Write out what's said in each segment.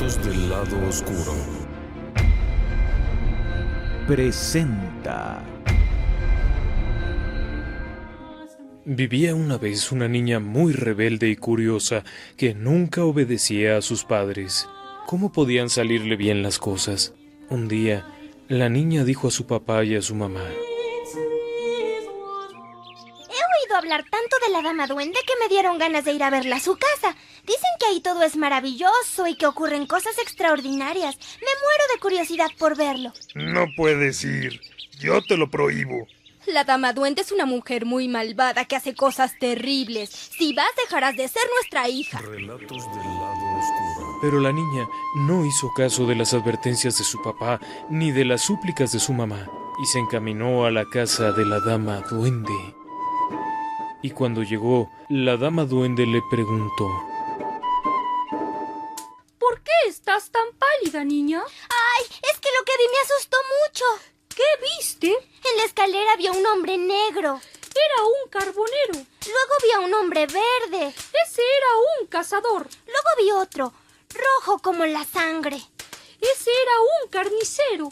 Relatos del lado oscuro. Presenta. Vivía una vez una niña muy rebelde y curiosa que nunca obedecía a sus padres. ¿Cómo podían salirle bien las cosas? Un día, la niña dijo a su papá y a su mamá: He oído hablar tanto de la dama duende que me dieron ganas de ir a verla a su casa. Dicen que ahí todo es maravilloso y que ocurren cosas extraordinarias. Me muero de curiosidad por verlo. No puedes ir. Yo te lo prohíbo. La dama duende es una mujer muy malvada que hace cosas terribles. Si vas, dejarás de ser nuestra hija. Relatos del lado oscuro. Pero la niña no hizo caso de las advertencias de su papá ni de las súplicas de su mamá y se encaminó a la casa de la dama duende. Y cuando llegó, la dama duende le preguntó: ¿Por qué estás tan pálida, niña? ¡Ay! Es que lo que vi me asustó mucho. ¿Qué viste? En la escalera vi a un hombre negro. Era un carbonero. Luego vi a un hombre verde. Ese era un cazador. Luego vi otro, rojo como la sangre. Ese era un carnicero.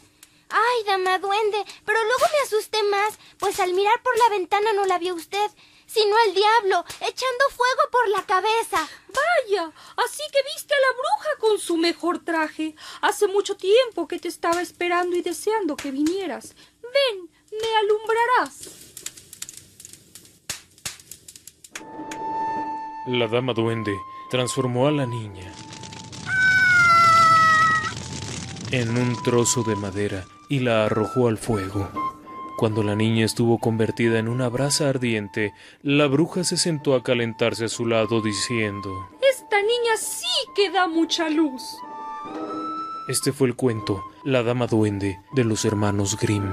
¡Ay, dama duende! Pero luego me asusté más, pues al mirar por la ventana no la vio usted, sino al diablo, echando fuego por la cabeza. Vaya, así que viste a la bruja con su mejor traje. Hace mucho tiempo que te estaba esperando y deseando que vinieras. Ven, me alumbrarás. La dama duende transformó a la niña en un trozo de madera y la arrojó al fuego. Cuando la niña estuvo convertida en una brasa ardiente, la bruja se sentó a calentarse a su lado diciendo: Esta niña sí que da mucha luz. Este fue el cuento La dama duende de los hermanos Grimm.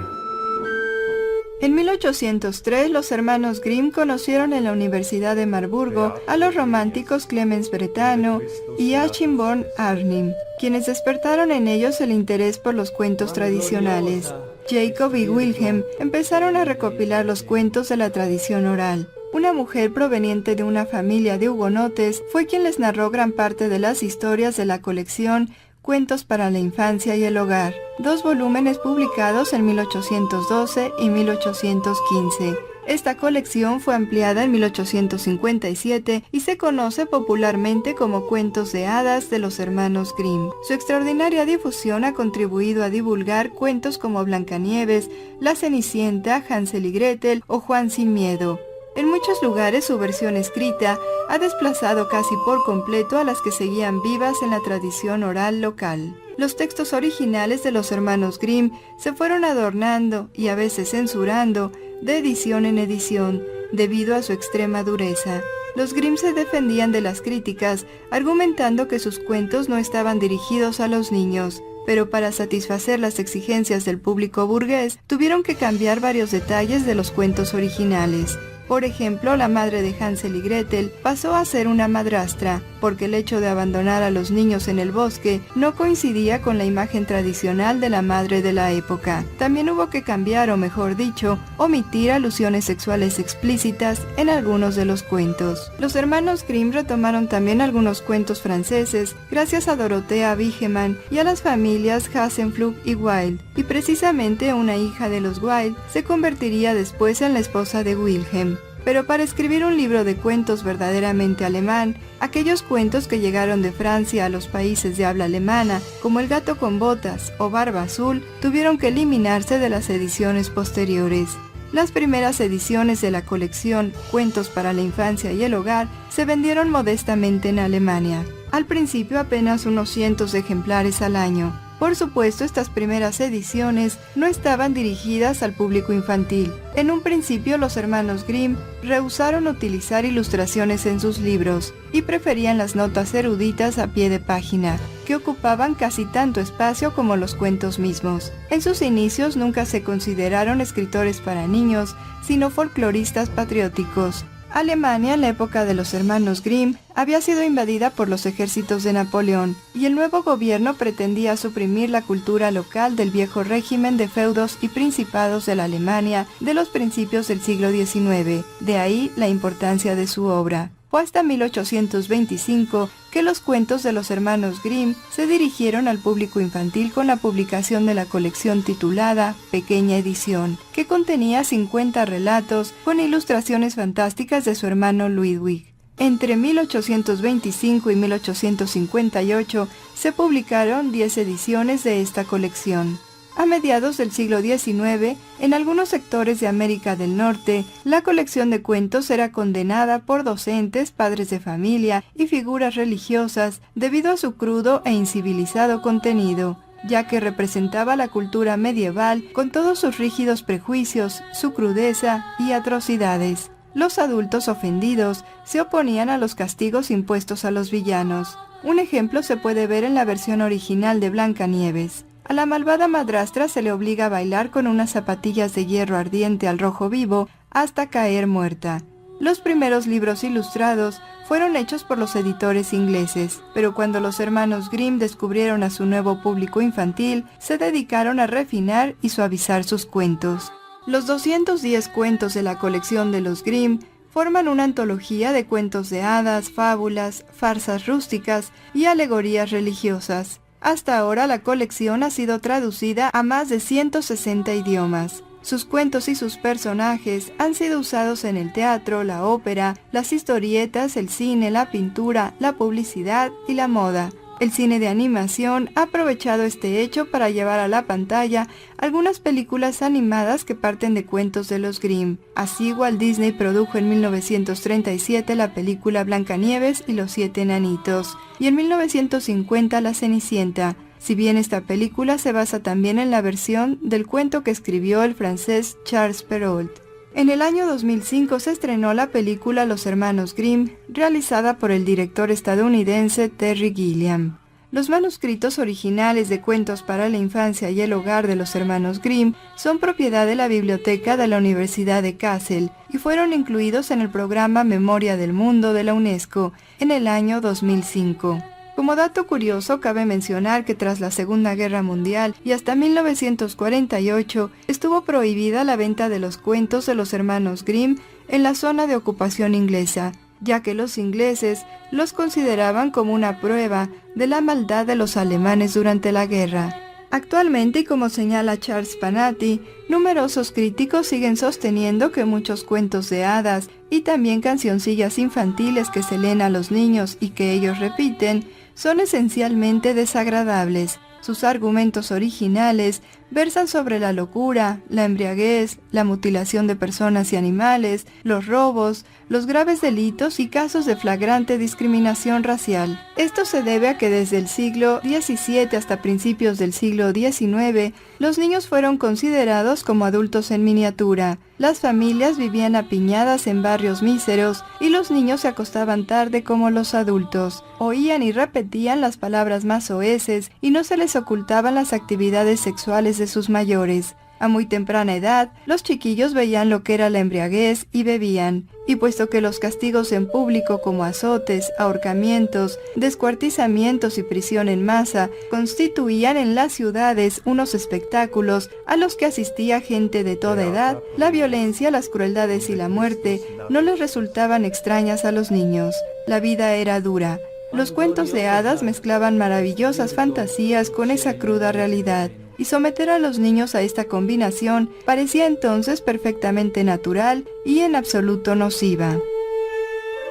En 1803, los hermanos Grimm conocieron en la Universidad de Marburgo a los románticos Clemens Brentano y Achim von Arnim, quienes despertaron en ellos el interés por los cuentos tradicionales. Jacob y Wilhelm empezaron a recopilar los cuentos de la tradición oral. Una mujer proveniente de una familia de hugonotes fue quien les narró gran parte de las historias de la colección Cuentos para la Infancia y el Hogar, 2 volúmenes publicados en 1812 y 1815. Esta colección fue ampliada en 1857 y se conoce popularmente como Cuentos de Hadas de los Hermanos Grimm. Su extraordinaria difusión ha contribuido a divulgar cuentos como Blancanieves, La Cenicienta, Hansel y Gretel o Juan sin Miedo. En muchos lugares su versión escrita ha desplazado casi por completo a las que seguían vivas en la tradición oral local. Los textos originales de los hermanos Grimm se fueron adornando y a veces censurando de edición en edición debido a su extrema dureza. Los Grimm se defendían de las críticas, argumentando que sus cuentos no estaban dirigidos a los niños, pero para satisfacer las exigencias del público burgués tuvieron que cambiar varios detalles de los cuentos originales. Por ejemplo, la madre de Hansel y Gretel pasó a ser una madrastra, porque el hecho de abandonar a los niños en el bosque no coincidía con la imagen tradicional de la madre de la época. También hubo que cambiar, o mejor dicho, omitir alusiones sexuales explícitas en algunos de los cuentos. Los hermanos Grimm retomaron también algunos cuentos franceses, gracias a Dorothea Wigemann y a las familias Hasenpflug y Wilde, y precisamente una hija de los Wilde se convertiría después en la esposa de Wilhelm. Pero para escribir un libro de cuentos verdaderamente alemán, aquellos cuentos que llegaron de Francia a los países de habla alemana, como El gato con botas o Barba azul, tuvieron que eliminarse de las ediciones posteriores. Las primeras ediciones de la colección Cuentos para la Infancia y el Hogar se vendieron modestamente en Alemania. Al principio apenas unos cientos de ejemplares al año. Por supuesto, estas primeras ediciones no estaban dirigidas al público infantil. En un principio, los hermanos Grimm rehusaron utilizar ilustraciones en sus libros y preferían las notas eruditas a pie de página, que ocupaban casi tanto espacio como los cuentos mismos. En sus inicios nunca se consideraron escritores para niños, sino folcloristas patrióticos. Alemania, en la época de los hermanos Grimm, había sido invadida por los ejércitos de Napoleón, y el nuevo gobierno pretendía suprimir la cultura local del viejo régimen de feudos y principados de la Alemania de los principios del siglo XIX. De ahí la importancia de su obra. Fue hasta 1825 que los cuentos de los hermanos Grimm se dirigieron al público infantil con la publicación de la colección titulada Pequeña Edición, que contenía 50 relatos con ilustraciones fantásticas de su hermano Ludwig. Entre 1825 y 1858 se publicaron 10 ediciones de esta colección. A mediados del siglo XIX, en algunos sectores de América del Norte, la colección de cuentos era condenada por docentes, padres de familia y figuras religiosas debido a su crudo e incivilizado contenido, ya que representaba la cultura medieval con todos sus rígidos prejuicios, su crudeza y atrocidades. Los adultos ofendidos se oponían a los castigos impuestos a los villanos. Un ejemplo se puede ver en la versión original de Blancanieves. A la malvada madrastra se le obliga a bailar con unas zapatillas de hierro ardiente al rojo vivo hasta caer muerta. Los primeros libros ilustrados fueron hechos por los editores ingleses, pero cuando los hermanos Grimm descubrieron a su nuevo público infantil, se dedicaron a refinar y suavizar sus cuentos. Los 210 cuentos de la colección de los Grimm forman una antología de cuentos de hadas, fábulas, farsas rústicas y alegorías religiosas. Hasta ahora la colección ha sido traducida a más de 160 idiomas. Sus cuentos y sus personajes han sido usados en el teatro, la ópera, las historietas, el cine, la pintura, la publicidad y la moda. El cine de animación ha aprovechado este hecho para llevar a la pantalla algunas películas animadas que parten de cuentos de los Grimm. Así, Walt Disney produjo en 1937 la película Blancanieves y los 7 enanitos, y en 1950 La Cenicienta, si bien esta película se basa también en la versión del cuento que escribió el francés Charles Perrault. En el año 2005 se estrenó la película Los Hermanos Grimm, realizada por el director estadounidense Terry Gilliam. Los manuscritos originales de Cuentos para la Infancia y el Hogar de los Hermanos Grimm son propiedad de la Biblioteca de la Universidad de Kassel y fueron incluidos en el programa Memoria del Mundo de la UNESCO en el año 2005. Como dato curioso, cabe mencionar que tras la Segunda Guerra Mundial y hasta 1948 estuvo prohibida la venta de los cuentos de los hermanos Grimm en la zona de ocupación inglesa, ya que los ingleses los consideraban como una prueba de la maldad de los alemanes durante la guerra. Actualmente, y como señala Charles Panatti, numerosos críticos siguen sosteniendo que muchos cuentos de hadas y también cancioncillas infantiles que se leen a los niños y que ellos repiten son esencialmente desagradables. Sus argumentos originales versan sobre la locura, la embriaguez, la mutilación de personas y animales, los robos, los graves delitos y casos de flagrante discriminación racial. Esto se debe a que desde el siglo XVII hasta principios del siglo XIX, los niños fueron considerados como adultos en miniatura. Las familias vivían apiñadas en barrios míseros y los niños se acostaban tarde como los adultos. Oían y repetían las palabras más soeces y no se les ocultaban las actividades sexuales de sus mayores. A muy temprana edad, los chiquillos veían lo que era la embriaguez y bebían, y puesto que los castigos en público como azotes, ahorcamientos, descuartizamientos y prisión en masa constituían en las ciudades unos espectáculos a los que asistía gente de toda edad, la violencia, las crueldades y la muerte no les resultaban extrañas a los niños. La vida era dura. Los cuentos de hadas mezclaban maravillosas fantasías con esa cruda realidad, y someter a los niños a esta combinación parecía entonces perfectamente natural y en absoluto nociva.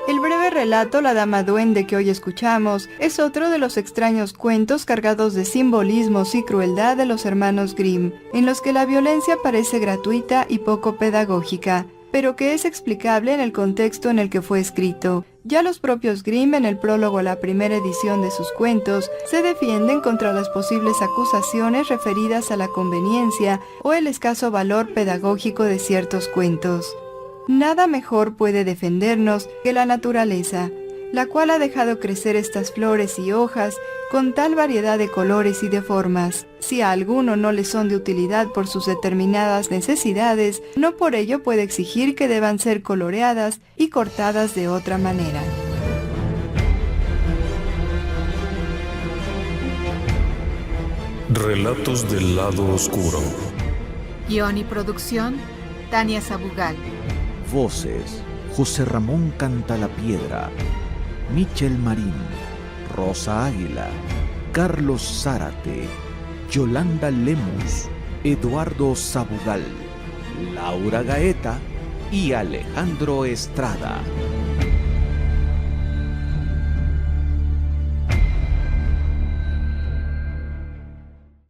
El breve relato La Dama Duende que hoy escuchamos es otro de los extraños cuentos cargados de simbolismos y crueldad de los hermanos Grimm, en los que la violencia parece gratuita y poco pedagógica, pero que es explicable en el contexto en el que fue escrito. Ya los propios Grimm, en el prólogo a la primera edición de sus cuentos, se defienden contra las posibles acusaciones referidas a la conveniencia o el escaso valor pedagógico de ciertos cuentos. Nada mejor puede defendernos que la naturaleza, la cual ha dejado crecer estas flores y hojas con tal variedad de colores y de formas. Si a alguno no le son de utilidad por sus determinadas necesidades, no por ello puede exigir que deban ser coloreadas y cortadas de otra manera. Relatos del lado oscuro. Guión y producción, Tania Sabugal. Voces: José Ramón Cantalapiedra, Michel Marín, Rosa Águila, Carlos Zárate, Yolanda Lemus, Eduardo Sabugal, Laura Gaeta y Alejandro Estrada.